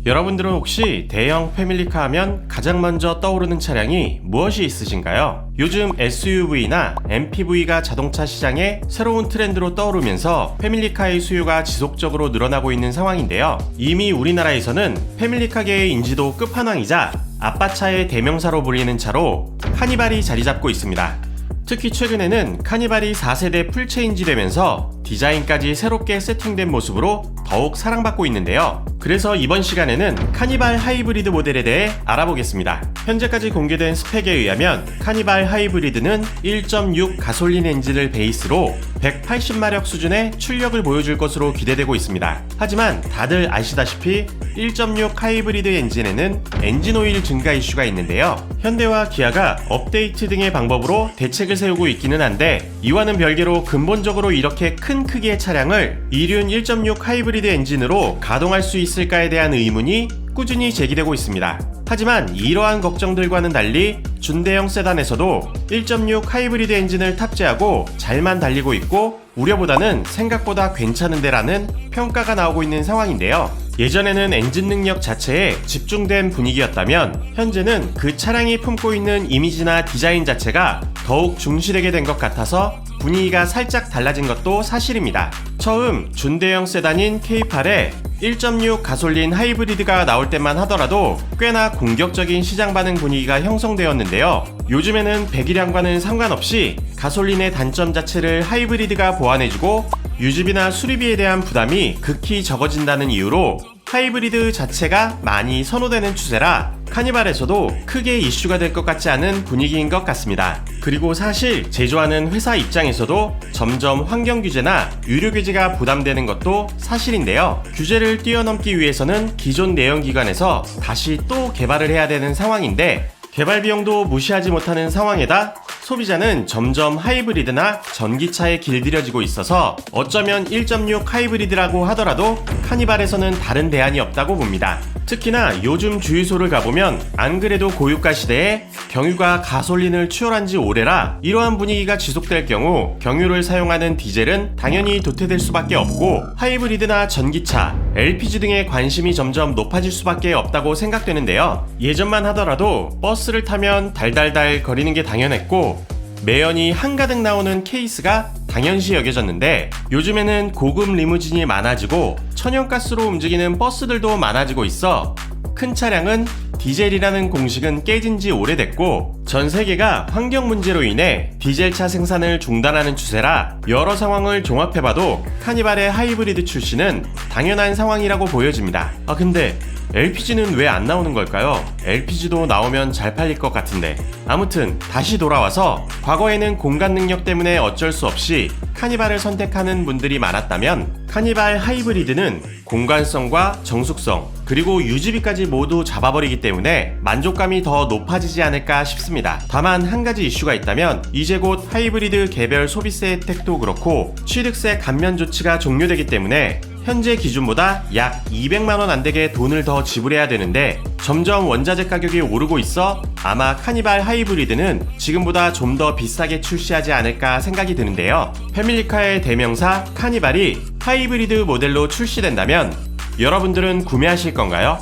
여러분들은 혹시 대형 패밀리카 하면 가장 먼저 떠오르는 차량이 무엇이 있으신가요? 요즘 SUV나 MPV가 자동차 시장에 새로운 트렌드로 떠오르면서 패밀리카의 수요가 지속적으로 늘어나고 있는 상황인데요. 이미 우리나라에서는 패밀리카계의 인지도 끝판왕이자 아빠차의 대명사로 불리는 차로 카니발이 자리 잡고 있습니다. 특히 최근에는 카니발이 4세대 풀체인지 되면서 디자인까지 새롭게 세팅된 모습으로 더욱 사랑받고 있는데요. 그래서 이번 시간에는 카니발 하이브리드 모델에 대해 알아보겠습니다. 현재까지 공개된 스펙에 의하면 카니발 하이브리드는 1.6 가솔린 엔진을 베이스로 180마력 수준의 출력을 보여줄 것으로 기대되고 있습니다. 하지만 다들 아시다시피 1.6 하이브리드 엔진에는 엔진 오일 증가 이슈가 있는데요. 현대와 기아가 업데이트 등의 방법으로 대책을 세우고 있기는 한데, 이와는 별개로 근본적으로 이렇게 큰 크기의 차량을 이륜 1.6 하이브리드 엔진으로 가동할 수 있을까에 대한 의문이 꾸준히 제기되고 있습니다. 하지만 이러한 걱정들과는 달리 준대형 세단에서도 1.6 하이브리드 엔진을 탑재하고 잘만 달리고 있고 우려보다는 생각보다 괜찮은데라는 평가가 나오고 있는 상황인데요. 예전에는 엔진 능력 자체에 집중된 분위기였다면 현재는 그 차량이 품고 있는 이미지나 디자인 자체가 더욱 중시되게 된 것 같아서 분위기가 살짝 달라진 것도 사실입니다. 처음 준대형 세단인 K8에 1.6 가솔린 하이브리드가 나올 때만 하더라도 꽤나 공격적인 시장 반응 분위기가 형성되었는데요. 요즘에는 배기량과는 상관없이 가솔린의 단점 자체를 하이브리드가 보완해주고 유지비나 수리비에 대한 부담이 극히 적어진다는 이유로 하이브리드 자체가 많이 선호되는 추세라 카니발에서도 크게 이슈가 될 것 같지 않은 분위기인 것 같습니다. 그리고 사실 제조하는 회사 입장에서도 점점 환경 규제나 유류 규제가 부담되는 것도 사실인데요. 규제를 뛰어넘기 위해서는 기존 내연기관에서 다시 또 개발을 해야 되는 상황인데, 개발 비용도 무시하지 못하는 상황에다 소비자는 점점 하이브리드나 전기차에 길들여지고 있어서 어쩌면 1.6 하이브리드라고 하더라도 카니발에서는 다른 대안이 없다고 봅니다. 특히나 요즘 주유소를 가보면 안 그래도 고유가 시대에 경유가 가솔린을 추월한 지 오래라 이러한 분위기가 지속될 경우 경유를 사용하는 디젤은 당연히 도태될 수밖에 없고 하이브리드나 전기차, LPG 등의 관심이 점점 높아질 수밖에 없다고 생각되는데요. 예전만 하더라도 버스를 타면 달달달 거리는 게 당연했고 매연이 한가득 나오는 케이스가 당연시 여겨졌는데, 요즘에는 고급 리무진이 많아지고 천연가스로 움직이는 버스들도 많아지고 있어 큰 차량은 디젤이라는 공식은 깨진 지 오래됐고 전 세계가 환경 문제로 인해 디젤차 생산을 중단하는 추세라 여러 상황을 종합해봐도 카니발의 하이브리드 출시는 당연한 상황이라고 보여집니다. 근데 LPG는 왜 안 나오는 걸까요? LPG도 나오면 잘 팔릴 것 같은데. 아무튼 다시 돌아와서 과거에는 공간 능력 때문에 어쩔 수 없이 카니발을 선택하는 분들이 많았다면 카니발 하이브리드는 공간성과 정숙성 그리고 유지비까지 모두 잡아버리기 때문에 만족감이 더 높아지지 않을까 싶습니다. 다만 한 가지 이슈가 있다면 이제 곧 하이브리드 개별 소비세 혜택도 그렇고 취득세 감면 조치가 종료되기 때문에 현재 기준보다 약 200만원 안되게 돈을 더 지불해야 되는데, 점점 원자재 가격이 오르고 있어 아마 카니발 하이브리드는 지금보다 좀 더 비싸게 출시하지 않을까 생각이 드는데요. 패밀리카의 대명사 카니발이 하이브리드 모델로 출시된다면 여러분들은 구매하실 건가요?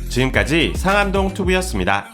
지금까지 상암동 투브였습니다.